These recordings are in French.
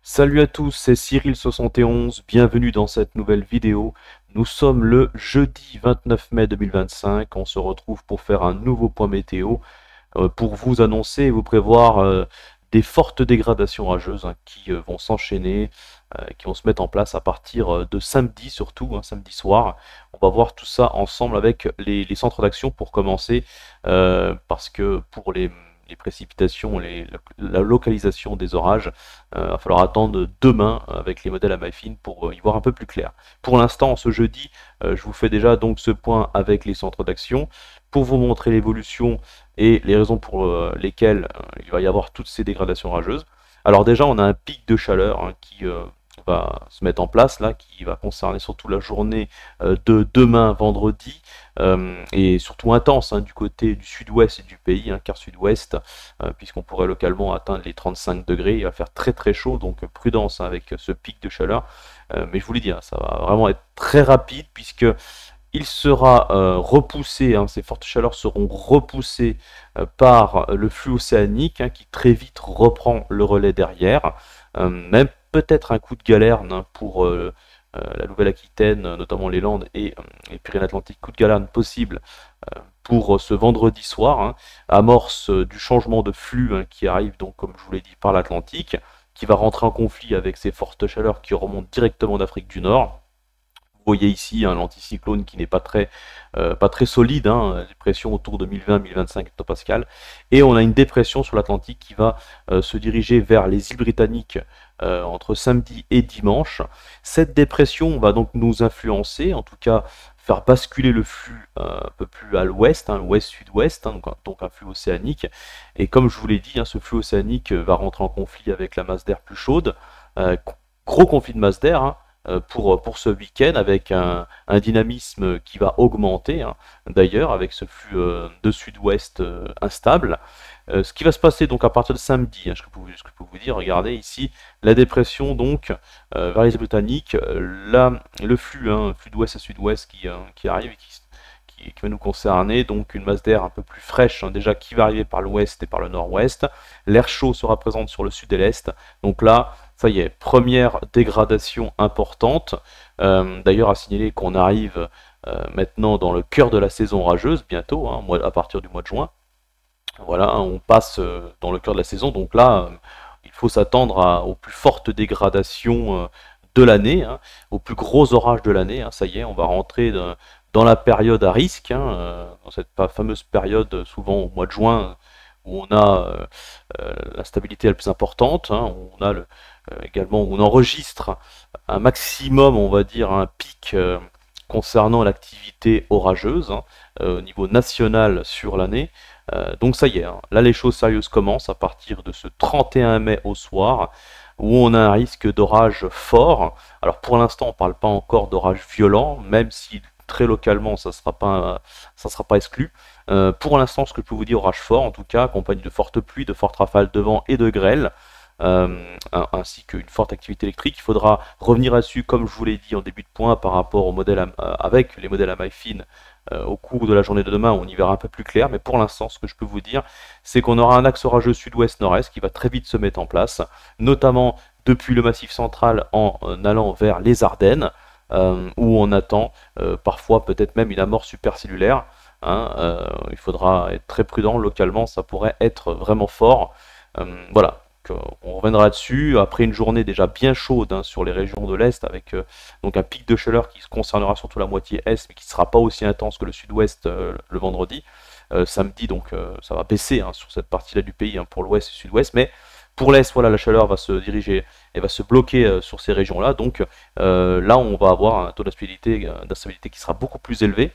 Salut à tous, c'est Cyril71, bienvenue dans cette nouvelle vidéo. Nous sommes le jeudi 29 mai 2025, on se retrouve pour faire un nouveau point météo, pour vous annoncer et vous prévoir des fortes dégradations orageuses qui vont s'enchaîner, qui vont se mettre en place à partir de samedi surtout, samedi soir. On va voir tout ça ensemble avec les centres d'action pour commencer, parce que pour les précipitations, la localisation des orages, il va falloir attendre demain avec les modèles à MyFin pour y voir un peu plus clair. Pour l'instant, ce jeudi, je vous fais déjà donc ce point avec les centres d'action pour vous montrer l'évolution et les raisons pour lesquelles il va y avoir toutes ces dégradations orageuses. Alors déjà, on a un pic de chaleur qui va se mettre en place là, qui va concerner surtout la journée de demain vendredi, et surtout intense du côté du sud-ouest du pays, car sud-ouest, puisqu'on pourrait localement atteindre les 35 degrés, il va faire très très chaud, donc prudence avec ce pic de chaleur. Mais je vous l'ai dit, ça va vraiment être très rapide, puisque il sera repoussé, ces fortes chaleurs seront repoussées par le flux océanique qui très vite reprend le relais derrière. Même peut-être un coup de galère pour la Nouvelle-Aquitaine, notamment les Landes et les Pyrénées-Atlantiques, coup de galère possible pour ce vendredi soir, amorce du changement de flux qui arrive donc, comme je vous l'ai dit, par l'Atlantique, qui va rentrer en conflit avec ces fortes chaleurs qui remontent directement d'Afrique du Nord. Vous voyez ici l'anticyclone qui n'est pas très solide, les pressions autour de 1020-1025 hectopascales, et on a une dépression sur l'Atlantique qui va se diriger vers les îles britanniques entre samedi et dimanche. Cette dépression va donc nous influencer, en tout cas faire basculer le flux un peu plus à l'ouest, ouest-sud-ouest, donc un flux océanique, et comme je vous l'ai dit, ce flux océanique va rentrer en conflit avec la masse d'air plus chaude, gros conflit de masse d'air, pour ce week-end, avec un dynamisme qui va augmenter, d'ailleurs, avec ce flux de sud-ouest instable. Ce qui va se passer donc à partir de samedi, ce que je peux vous dire, regardez ici, la dépression donc vers les îles Britanniques, là, le flux, flux d'ouest à sud-ouest qui arrive et qui va nous concerner, donc une masse d'air un peu plus fraîche, déjà qui va arriver par l'ouest et par le nord-ouest. L'air chaud sera présent sur le sud et l'est, donc là, ça y est, première dégradation importante. D'ailleurs, à signaler qu'on arrive maintenant dans le cœur de la saison orageuse, bientôt, à partir du mois de juin. Voilà, on passe dans le cœur de la saison, donc là, il faut s'attendre aux plus fortes dégradations de l'année, aux plus gros orages de l'année. Ça y est, on va rentrer dans la période à risque, dans cette fameuse période, souvent au mois de juin, où on a la stabilité la plus importante, où on a également, où on enregistre un maximum, on va dire, un pic concernant l'activité orageuse au niveau national sur l'année. Donc ça y est, là les choses sérieuses commencent à partir de ce 31 mai au soir, où on a un risque d'orage fort. Alors pour l'instant on ne parle pas encore d'orage violent, même si très localement ça sera pas exclu. Pour l'instant, ce que je peux vous dire, orage fort en tout cas, accompagné de fortes pluies, de fortes rafales de vent et de grêle, ainsi qu'une forte activité électrique. Il faudra revenir là-dessus, comme je vous l'ai dit en début de point, par rapport au modèle avec les modèles à MyFin au cours de la journée de demain, où on y verra un peu plus clair. Mais pour l'instant, ce que je peux vous dire, c'est qu'on aura un axe orageux sud-ouest-nord-est qui va très vite se mettre en place, notamment depuis le Massif central en allant vers les Ardennes, où on attend parfois peut-être même une amorce supercellulaire. Il faudra être très prudent localement, ça pourrait être vraiment fort. Voilà. On reviendra là-dessus après une journée déjà bien chaude sur les régions de l'Est, avec donc un pic de chaleur qui concernera surtout la moitié Est, mais qui ne sera pas aussi intense que le Sud-Ouest le vendredi. Samedi, donc ça va baisser sur cette partie-là du pays pour l'Ouest et le Sud-Ouest, mais pour l'Est, voilà, la chaleur va se diriger et va se bloquer sur ces régions-là. Donc là, on va avoir un taux d'instabilité qui sera beaucoup plus élevé,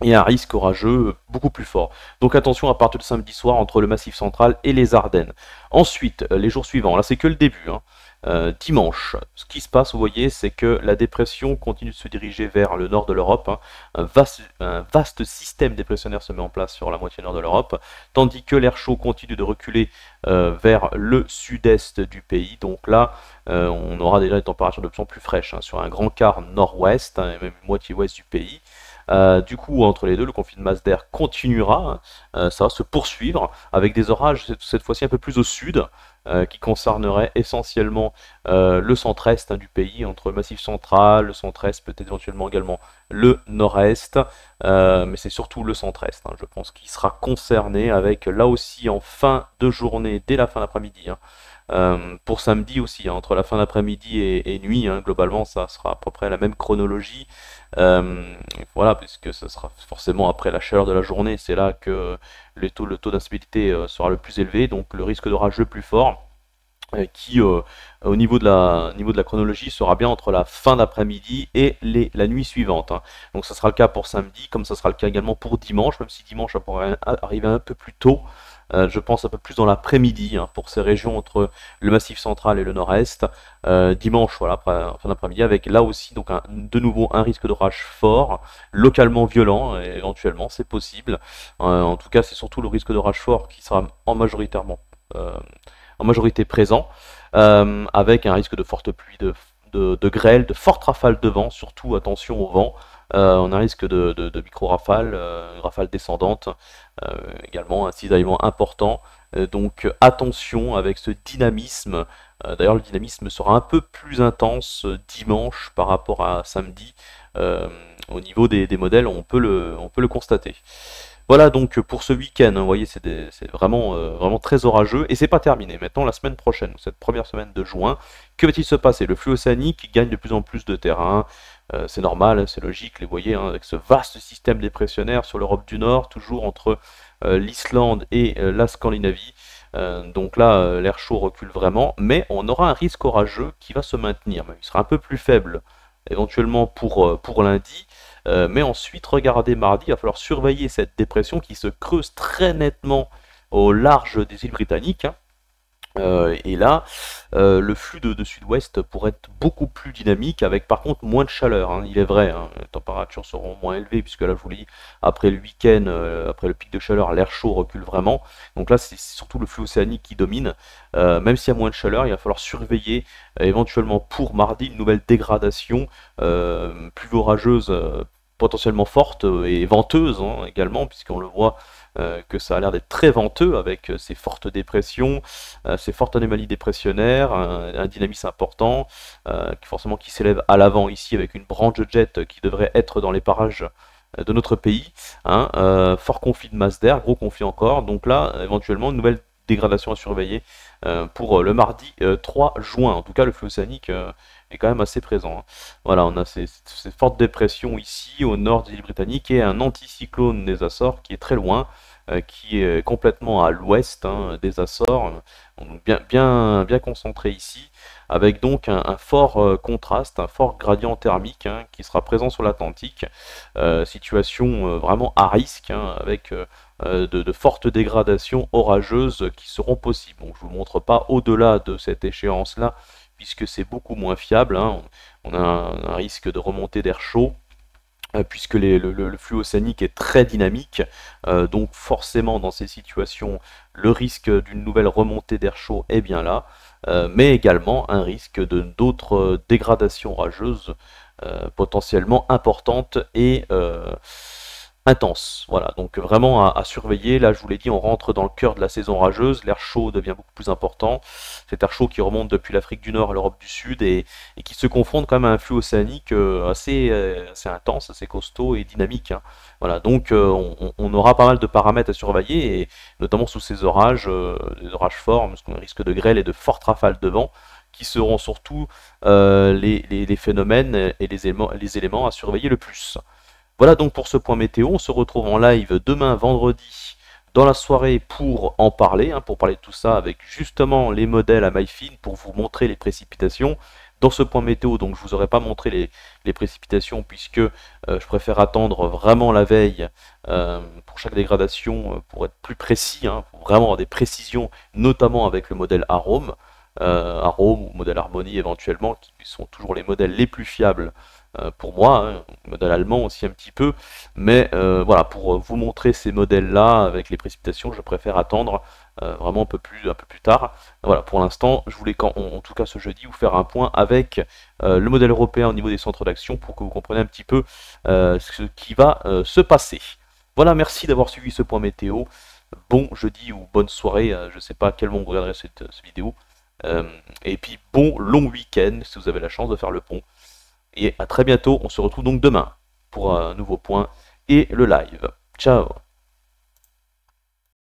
et un risque orageux beaucoup plus fort. Donc attention à partir de samedi soir entre le Massif central et les Ardennes. Ensuite, les jours suivants, là c'est que le début. Dimanche, ce qui se passe, vous voyez, c'est que la dépression continue de se diriger vers le nord de l'Europe. Un vaste système dépressionnaire se met en place sur la moitié nord de l'Europe, tandis que l'air chaud continue de reculer vers le sud-est du pays. Donc là, on aura déjà des températures de plus en plus fraîches sur un grand quart nord-ouest, et même moitié ouest du pays. Du coup, entre les deux, le conflit de masse d'air continuera, ça va se poursuivre avec des orages cette fois-ci un peu plus au sud, qui concerneraient essentiellement le centre-est du pays, entre le massif central, le centre-est, peut-être éventuellement également le nord-est, mais c'est surtout le centre-est, je pense, qui sera concerné, avec là aussi en fin de journée, dès la fin d'après-midi, pour samedi aussi, entre la fin d'après-midi et nuit, globalement, ça sera à peu près la même chronologie. Voilà, puisque ce sera forcément après la chaleur de la journée, c'est là que le taux d'instabilité sera le plus élevé, donc le risque d'orage le plus fort, qui au niveau de la chronologie sera bien entre la fin d'après-midi et la nuit suivante. Donc ça sera le cas pour samedi, comme ça sera le cas également pour dimanche, même si dimanche ça pourrait arriver un peu plus tôt. Je pense un peu plus dans l'après-midi, pour ces régions entre le massif central et le nord-est. Dimanche, voilà, fin d'après-midi, avec là aussi donc de nouveau un risque d'orage fort, localement violent, éventuellement, c'est possible. En tout cas, c'est surtout le risque d'orage fort qui sera en majorité présent, avec un risque de forte pluie, de grêle, de fortes rafales de vent, surtout attention au vent. On a un risque de micro-rafales, rafales descendantes, également un cisaillement important. Donc attention avec ce dynamisme. D'ailleurs, le dynamisme sera un peu plus intense dimanche par rapport à samedi. Au niveau des modèles, on peut le constater. Voilà donc pour ce week-end, vous voyez, c'est vraiment très orageux, et c'est pas terminé. Maintenant, la semaine prochaine, cette première semaine de juin, que va-t-il se passer? Le flux océanique gagne de plus en plus de terrain, c'est normal, c'est logique, les voyez, avec ce vaste système dépressionnaire sur l'Europe du Nord, toujours entre l'Islande et la Scandinavie. Donc là, l'air chaud recule vraiment, mais on aura un risque orageux qui va se maintenir. Il sera un peu plus faible, éventuellement pour lundi. Mais ensuite, regardez mardi, il va falloir surveiller cette dépression qui se creuse très nettement au large des îles Britanniques. Et là, le flux de sud-ouest pourrait être beaucoup plus dynamique, avec par contre moins de chaleur, il est vrai, les températures seront moins élevées, puisque là je vous l'ai dit, après le week-end, après le pic de chaleur, l'air chaud recule vraiment. Donc là c'est surtout le flux océanique qui domine. Même s'il y a moins de chaleur, il va falloir surveiller éventuellement pour mardi une nouvelle dégradation plus orageuse, potentiellement forte et venteuse également, puisqu'on le voit que ça a l'air d'être très venteux, avec ces fortes dépressions, ces fortes anomalies dépressionnaires, un dynamisme important, forcément qui s'élève à l'avant ici, avec une branche de jet qui devrait être dans les parages de notre pays. Fort conflit de masse d'air, gros conflit encore, donc là, éventuellement, une nouvelle dégradation à surveiller pour le mardi 3 juin. En tout cas, le flux océanique est quand même assez présent. Voilà, on a ces fortes dépressions ici au nord des îles Britanniques, et un anticyclone des Açores qui est très loin, qui est complètement à l'ouest des Açores, bien concentré ici, avec donc un fort contraste, un fort gradient thermique qui sera présent sur l'Atlantique. Situation vraiment à risque, avec de fortes dégradations orageuses qui seront possibles. Bon, je ne vous montre pas au-delà de cette échéance-là, puisque c'est beaucoup moins fiable. On a un risque de remontée d'air chaud, puisque le flux océanique est très dynamique, donc forcément dans ces situations, le risque d'une nouvelle remontée d'air chaud est bien là, mais également un risque d'autres dégradations orageuses potentiellement importantes et intense. Voilà, donc vraiment à surveiller. Là, je vous l'ai dit, on rentre dans le cœur de la saison rageuse. L'air chaud devient beaucoup plus important. Cet air chaud qui remonte depuis l'Afrique du Nord à l'Europe du Sud, et qui se confronte quand même à un flux océanique assez intense, assez costaud et dynamique. Voilà, donc on aura pas mal de paramètres à surveiller, et notamment sous ces orages, des orages forts, parce qu'on risque de grêle et de fortes rafales de vent, qui seront surtout les phénomènes et les éléments à surveiller le plus. Voilà donc pour ce point météo. On se retrouve en live demain vendredi dans la soirée pour en parler, pour parler de tout ça avec justement les modèles à maille fine, pour vous montrer les précipitations. Dans ce point météo, donc je vous aurais pas montré les précipitations, puisque je préfère attendre vraiment la veille pour chaque dégradation, pour être plus précis, pour vraiment avoir des précisions, notamment avec le modèle Arome. Arome ou modèle Harmony éventuellement, qui sont toujours les modèles les plus fiables pour moi, hein, modèle allemand aussi un petit peu, mais voilà, pour vous montrer ces modèles-là avec les précipitations, je préfère attendre vraiment un peu plus tard. Voilà, pour l'instant, je voulais en tout cas ce jeudi vous faire un point avec le modèle européen au niveau des centres d'action pour que vous compreniez un petit peu ce qui va se passer. Voilà, merci d'avoir suivi ce point météo. Bon jeudi ou bonne soirée, je ne sais pas à quel moment vous regarderez cette vidéo. Et puis bon long week-end si vous avez la chance de faire le pont. Et à très bientôt, on se retrouve donc demain pour un nouveau point et le live. Ciao!